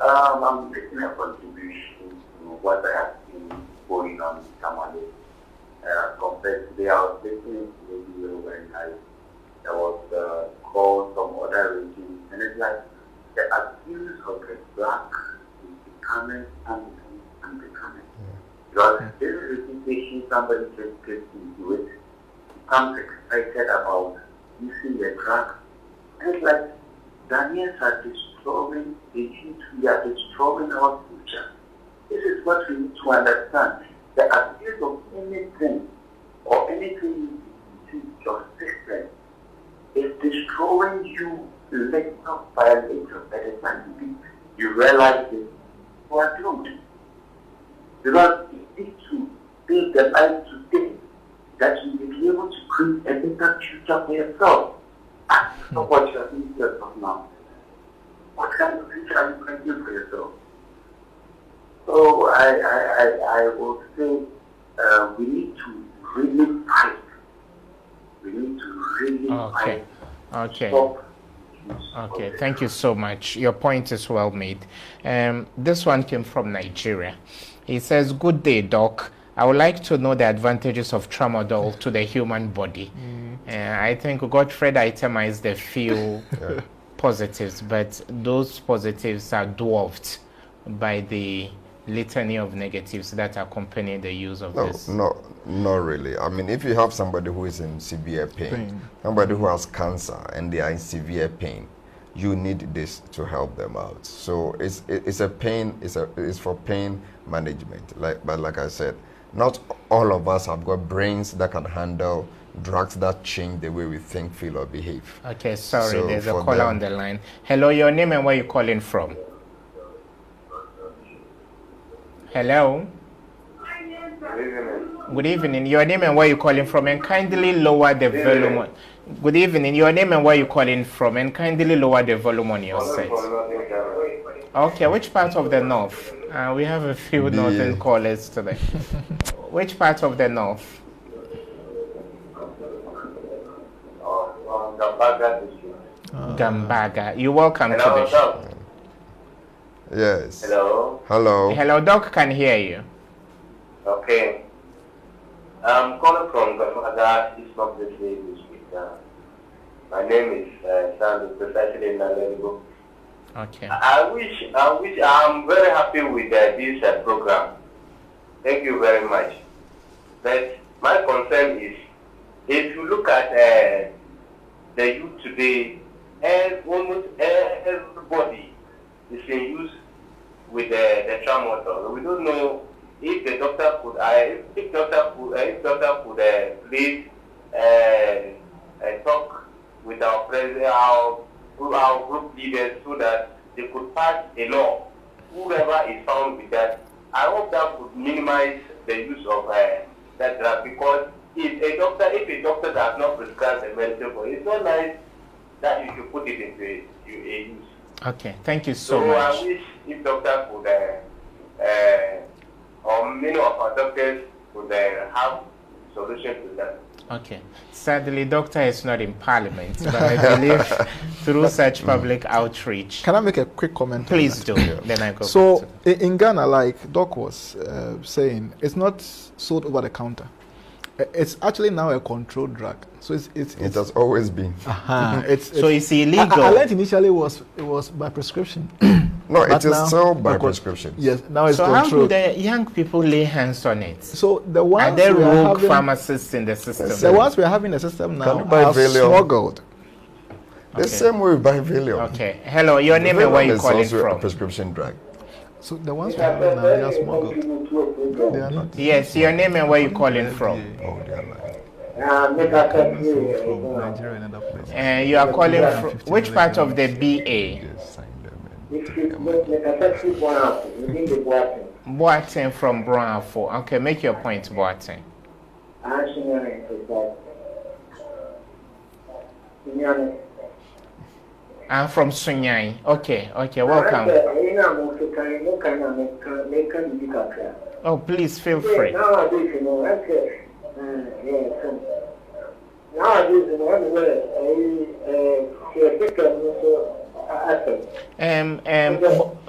I'm making a contribution to what I have seen going on in Tamale. Compared to the I was listening to the video when there was call from other regions, and it's like the abuse of the black is becoming and becoming. Because this is a situation somebody just gets into it, becomes excited about using the drug, and it's like Ghanaians are destroying the youth, we are destroying our future. This is what we need to understand. The abuse of anything or anything into your system is destroying you little by little. By the time you realize it, you are doomed. Because you need to build the life today that you will be able to create a better future for yourself. That's not what you are doing to yourself now. What kind of future are you creating for yourself? So I will say we need to really fight. We need to really fight. Okay. Stop. Okay, thank you so much. Your point is well made. This one came from Nigeria. He says, good day, Doc. I would like to know the advantages of Tramadol to the human body. I think Godfred itemized a few positives, but those positives are dwarfed by the litany of negatives that accompany the use of this. No, not really. I mean, if you have somebody who is in severe pain, somebody who has cancer and they are in severe pain, you need this to help them out. So it's for pain management. But like I said, not all of us have got brains that can handle drugs that change the way we think, feel, or behave. Okay, sorry, So there's a for caller them- on the line. Hello, your name and where you calling from? Hello? Good evening. Your name and where you calling from, and kindly lower the volume. Good evening. Your name and where you calling from, and kindly lower the volume on your set. Okay, which part of the north? We have a few northern callers today. Which part of the north? Gambaga. You're welcome to the show. Yes. Hello. Hello. Hello, Doc can hear you. Okay. I'm calling from Gambaga, East of the Lagos. My name is Sandy, precisely in Nalego. Okay. I'm very happy with this program. Thank you very much. But my concern is, if you look at the youth today, almost everybody is in use with the tramadol. We don't know if the doctor could, if doctor could please talk with our president, our group leaders, so that they could pass a law. Whoever is found with that, I hope that would minimize the use of that drug, because if a doctor does not prescribe the medicine for it, it's not nice that you should put it into a use. Okay, thank you so much. So I wish if doctor could, or many of our doctors could have solution to that. Okay. Sadly, doctor is not in parliament, but I believe through such public outreach. Can I make a quick comment? Please do. Then I go. So in Ghana, like Doc was saying, it's not sold over the counter. It's actually now a controlled drug. So it has always been. So it's illegal. I learned initially it was by prescription. No, it is still by prescription. Yes, now it's so controlled. So how do the young people lay hands on it? So the ones are there rogue pharmacists in the system? The ones we are having in the system now are smuggled. The same way we buy Valium. Okay. Hello, your name and where you calling from? A prescription drug. So the ones we are having now, they are smuggled. They are not. Yes, your name and where you calling from? Oh, they are like. From Nigeria and other places. And you are calling from which part of the BA? Boateng from Brownford. Okay, make your point, Boateng. I'm from Sunyai. Okay, welcome. Oh, please feel free.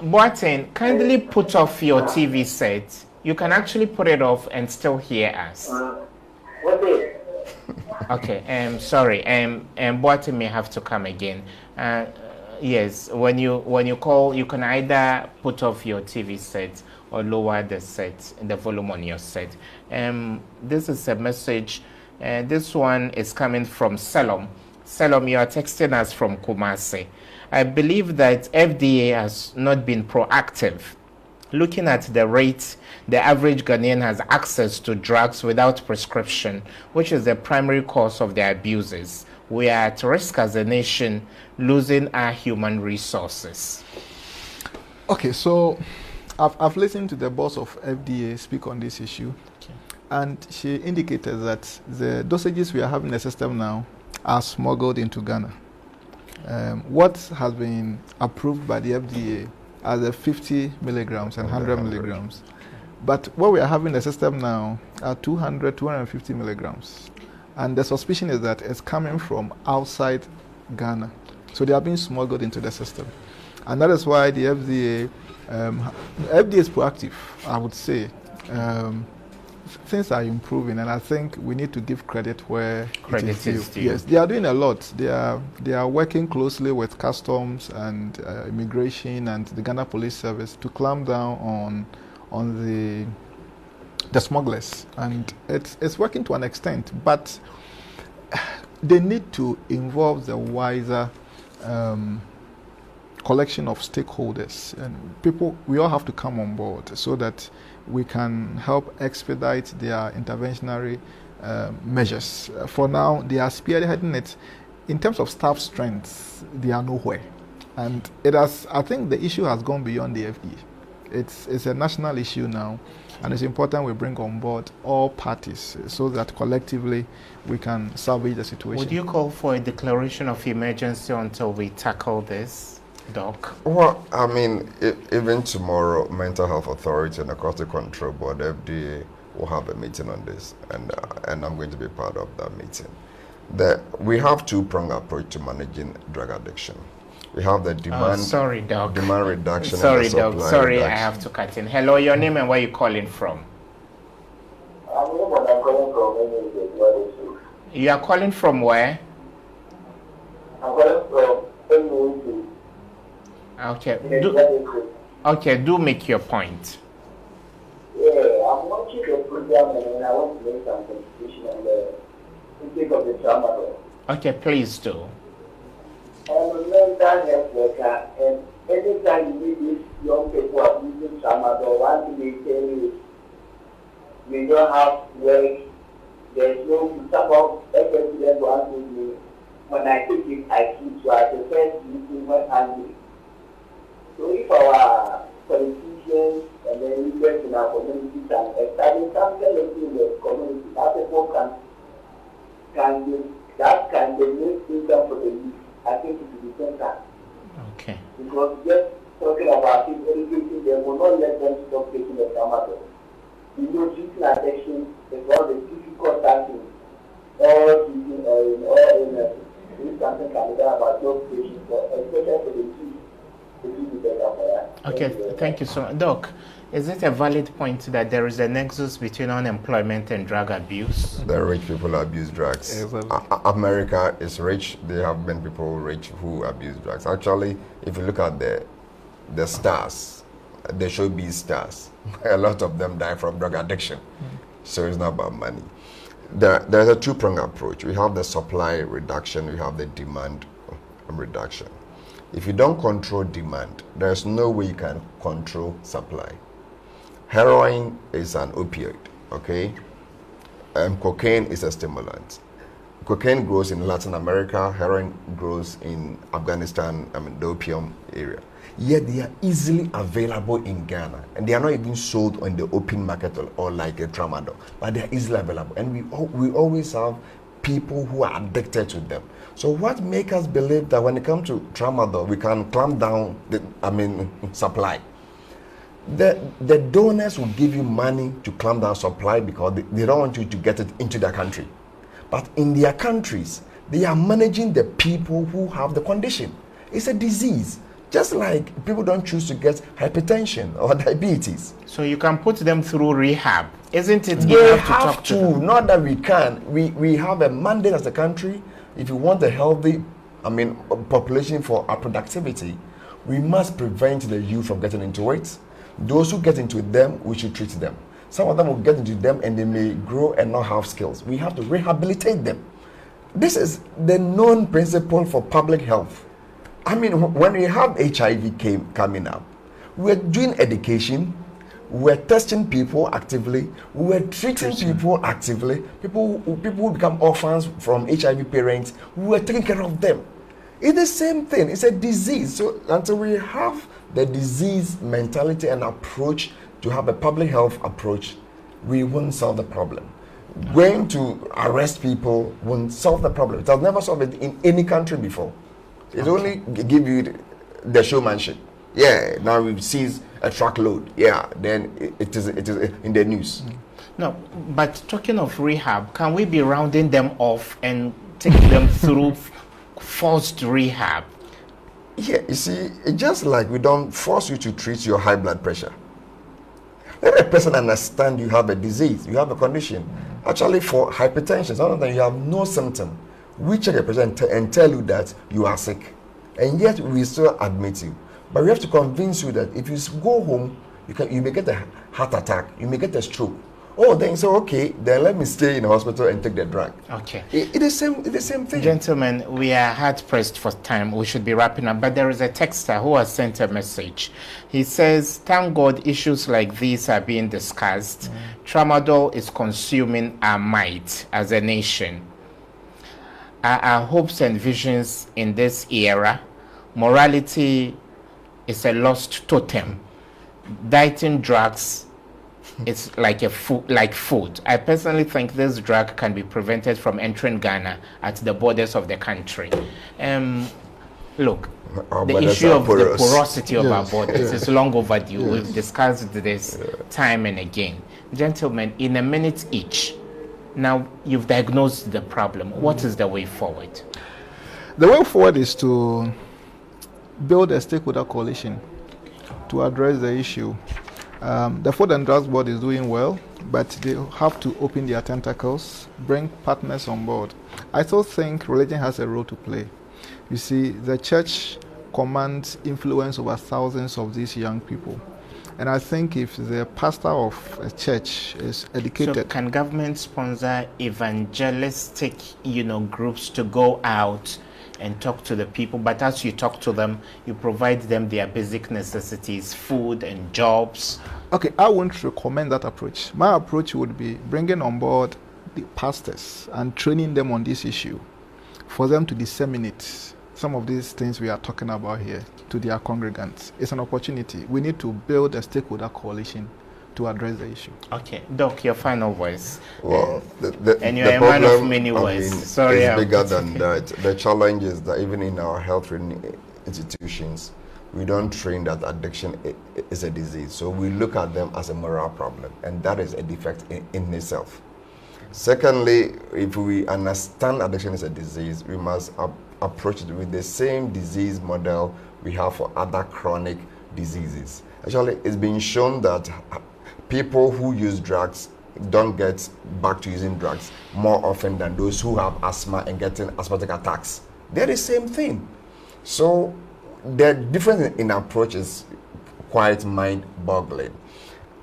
Boateng, kindly put off your TV set. You can actually put it off and still hear us. Okay, sorry. Boateng may have to come again. Yes, when you call, you can either put off your TV set or lower the volume on your set. This is a message. This one is coming from Salom. Salom, you are texting us from Kumasi. I believe that FDA has not been proactive. Looking at the rate, the average Ghanaian has access to drugs without prescription, which is the primary cause of the abuses. We are at risk as a nation, losing our human resources. Okay, so I've listened to the boss of FDA speak on this issue, and she indicated that the dosages we are having in the system now are smuggled into Ghana. What has been approved by the FDA are the 50 milligrams and 100 milligrams. But what we are having in the system now are 200, 250 milligrams. And the suspicion is that it's coming from outside Ghana. So they are being smuggled into the system. And that is why the FDA is proactive, I would say. Things are improving, and I think we need to give credit where credit is due. Yes, they are doing a lot. They are working closely with customs and immigration and the Ghana Police Service to clamp down on the smugglers, and it's working to an extent. But they need to involve the wiser collection of stakeholders and people. We all have to come on board so that we can help expedite their interventionary measures. For now, they are spearheading it. In terms of staff strength, they are nowhere. And I think the issue has gone beyond the FDA. It's a national issue now, and it's important we bring on board all parties so that collectively we can salvage the situation. Would you call for a declaration of emergency until we tackle this? Doc? Well, I mean, even tomorrow, Mental Health Authority and Narcotic Control Board, FDA, will have a meeting on this, and I'm going to be part of that meeting. We have two-pronged approach to managing drug addiction. We have the demand, demand reduction. Sorry, and the Doc. supply Sorry, reduction. I have to cut in. Hello, your name and where you calling from? You are calling from where? I'm calling from Okay. Do, okay, do make your point. Yeah, I'm watching the program and I want to make some contribution on the intake of the tramadol. Okay, please do. I'm a mental health worker, and anytime you meet these young people are using tramadol, one thing they tell you is we don't have work, there's no somehow FSDS one with me. When I take it, I sleep, so I prefer sleeping when hungry. So if our politicians and then leaders in our communities and establish something in the community, that people can do, that can make income for the youth. I think it will be better. Okay. Because just talking about it, educating them will not let them stop taking the tramadol. You know, treating addiction is one of the difficult things. All treating in all illnesses. This is something can be done about those patients, but especially for the youth, it will be better for that. Okay, thank you so much. Doc, is it a valid point that there is a nexus between unemployment and drug abuse? The rich people abuse drugs. America is rich. There have been people rich who abuse drugs. Actually, if you look at the stars, the showbiz stars, a lot of them die from drug addiction. So it's not about money. There's a two-pronged approach. We have the supply reduction, we have the demand reduction. If you don't control demand, there's no way you can control supply. Heroin is an opioid, okay? Cocaine is a stimulant. Cocaine grows in Latin America, heroin grows in Afghanistan, the opium area. Yet they are easily available in Ghana, and they are not even sold on the open market or like a tramadol, but they are easily available. And we always have people who are addicted to them. So what makes us believe that when it comes to tramadol, we can clamp down the supply? The donors will give you money to clamp down supply because they don't want you to get it into their country. But in their countries, they are managing the people who have the condition. It's a disease. Just like people don't choose to get hypertension or diabetes. So you can put them through rehab, isn't it? They have to, not that we can. We have a mandate as a country. If you want a healthy, population for our productivity, we must prevent the youth from getting into it. Those who get into them, we should treat them. Some of them will get into them and they may grow and not have skills. We have to rehabilitate them. This is the known principle for public health. When we have HIV coming up, we're doing education, we're testing people actively, we're treating people actively. People who become orphans from HIV parents, we're taking care of them. It's the same thing. It's a disease. So until we have the disease mentality and approach to have a public health approach, we won't solve the problem. Going to arrest people won't solve the problem. It has never solved it in any country before. It only give you the showmanship. Yeah, now we've seized a truckload. Yeah, then it is in the news. No, but talking of rehab, can we be rounding them off and take them through forced rehab? Yeah, you see, it's just like we don't force you to treat your high blood pressure. Let a person understand you have a disease, you have a condition. Actually, for hypertension, sometimes you have no symptom. We check a person and tell you that you are sick, and yet we still admit you. But we have to convince you that if you go home, you may get a heart attack, you may get a stroke. Oh, then you say, okay, then let me stay in the hospital and take the drug. Okay. It's the same thing. Gentlemen, we are hard pressed for time. We should be wrapping up. But there is a texter who has sent a message. He says, thank God issues like these are being discussed. Tramadol is consuming our might as a nation. Our hopes and visions in this era. Morality is a lost totem. Dieting drugs, it's like food. I personally think this drug can be prevented from entering Ghana at the borders of the country. Look, the issue of the porosity of our borders is long overdue. We've discussed this time and again. Gentlemen, in a minute each, now you've diagnosed the problem. What is the way forward? The way forward is to build a stakeholder coalition to address the issue. The Food and Drugs Board is doing well, but they have to open their tentacles, bring partners on board. I still think religion has a role to play. You see, the church commands influence over thousands of these young people. And I think if the pastor of a church is educated... So can government sponsor evangelistic, groups to go out and talk to the people? But as you talk to them, you provide them their basic necessities, food and jobs. Okay, I won't recommend that approach. My approach would be bringing on board the pastors and training them on this issue for them to disseminate some of these things we are talking about here to their congregants. It's an opportunity. We need to build a stakeholder coalition to address the issue. Okay, Doc, your final voice. Well, and you're a man of many words. Sorry, it's bigger than that. The challenge is that even in our health institutions, we don't train that addiction is a disease. So we look at them as a moral problem, and that is a defect in itself. Secondly, if we understand addiction is a disease, we must approach it with the same disease model we have for other chronic diseases. Actually, it's been shown that people who use drugs don't get back to using drugs more often than those who have asthma and getting asthmatic attacks. They're the same thing. So the difference in approach is quite mind-boggling.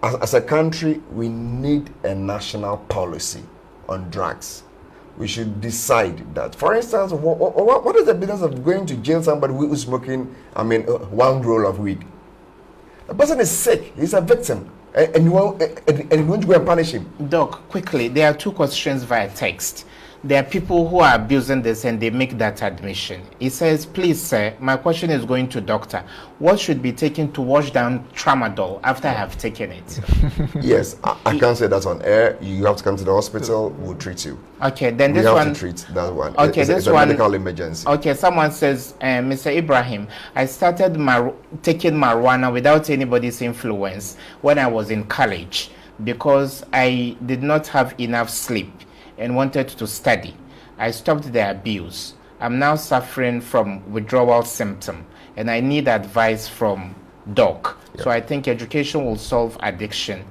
As a country, we need a national policy on drugs. We should decide that. For instance, what is the business of going to jail somebody who is smoking, one roll of weed? The person is sick. He's a victim. And you want to go and punish him. Doc, quickly, there are 2 questions via text. There are people who are abusing this and they make that admission. He says, please, sir, my question is going to doctor. What should be taken to wash down Tramadol after I have taken it? Yes, I can't say that on air. You have to come to the hospital. We'll treat you. Okay, then this one... We one... have to treat that one. Okay, it's a medical emergency. Okay, someone says, Mr. Ibrahim, I started taking marijuana without anybody's influence when I was in college because I did not have enough sleep and wanted to study. I stopped the abuse. I'm now suffering from withdrawal symptom and I need advice from doc. Yeah. So I think education will solve addiction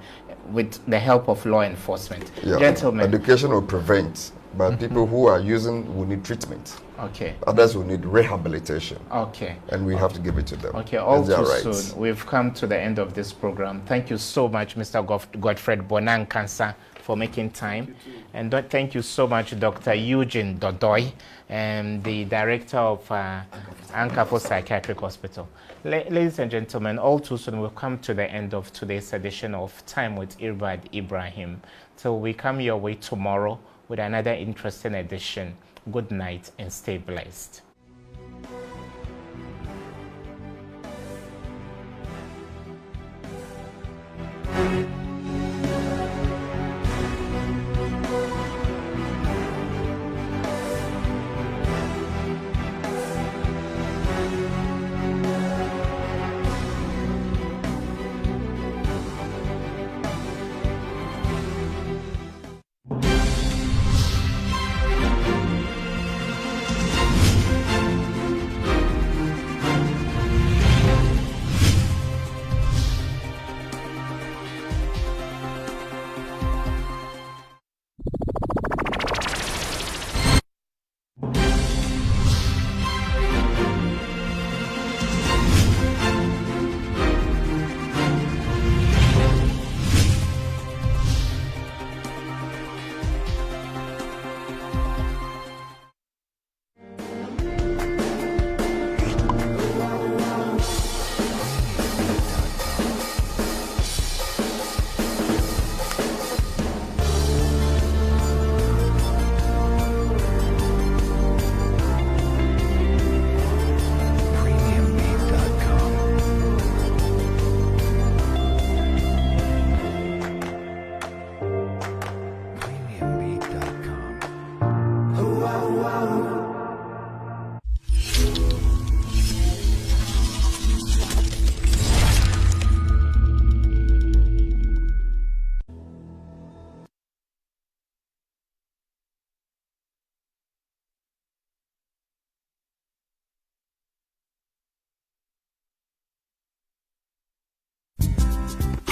with the help of law enforcement. Yeah. Gentlemen. Education will prevent, but people who are using will need treatment. Okay. Others will need rehabilitation. Okay. And we have to give it to them. Okay, all too soon. We've come to the end of this program. Thank you so much, Mr. Godfred Bonang-Kansa, for making time. And thank you so much, Dr. Eugene Dodoy, the director of Ankafo Psychiatric Hospital. Ladies and gentlemen, all too soon we've come to the end of today's edition of Time with Irbard Ibrahim. Till we come your way tomorrow with another interesting edition. Good night and stay blessed.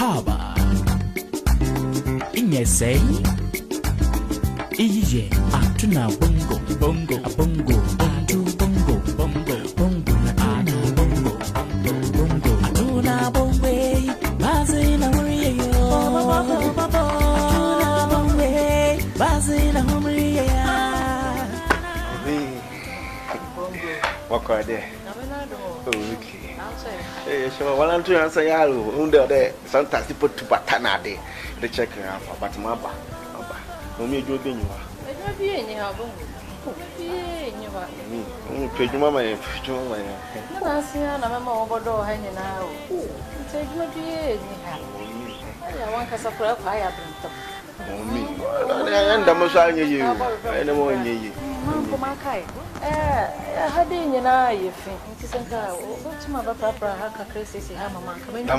Haba Inyesei Iye Atuna bongo bongo bongo atu bongo bongo bongo na ana What are they? Oh, okay. Hey, so one and two answer yalo. Under there, sometimes you put 2 batana day. They check around for but my back. No me do be you. I be in your home. Page mama, No, I see I'm over door hanging out. Take you be I want us to put up higher. Me. I am showing you. I don't want you. My kai. How do you know you think? It's a girl. What's my papa? How can Chris have a man coming?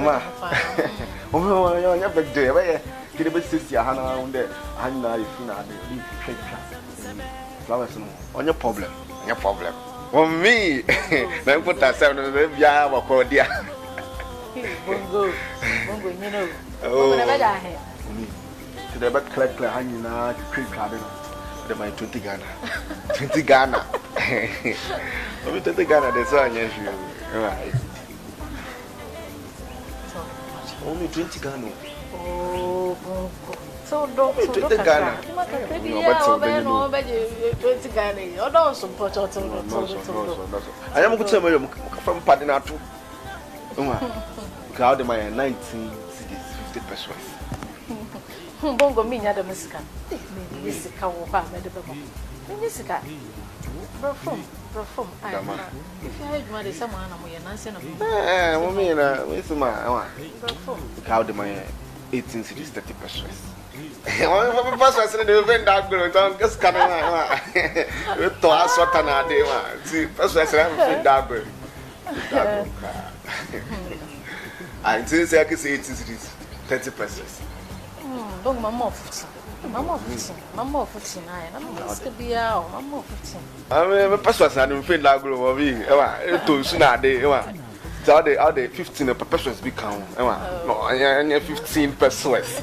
Oh, you're a big day. Where did you see your hand around there? I know you feel that you trade flowers on your problem. Your problem. For me, then put that 7 of them. Yeah, what called dear. Bongo, you know. Oh, to the back, collect hanging out, creep card. The my 20 Ghana. 20 Ghana. 20 Ghana, that's all yes, you. Right. Only 20 Ghana. Oh, so don't 20 Ghana. I am going to tell you from Padinato. Crowd in my 19 cities, 50 pesos. Bongo minya da musika. Me musika wo ba me de bebo. Me musika. Perform. Ai. If you had money someone na mo ye nanse na mo. Mo na, we see ma. Perform. Crowd my 18 cities 30 pesos. One pesos in the event that go down just come ma. We to asota na dey ma. See pesos na me that go. I think say I can say 18 cities 30 pesos. Bong mama 15. Mama 15. Mama 15. I'm ask be out. Mama 15. I mean, pesos na me fit that go we. E wa, e to su na dey, e wa. So all the 15 pesos be count. E wa. No, anya 15 pesos.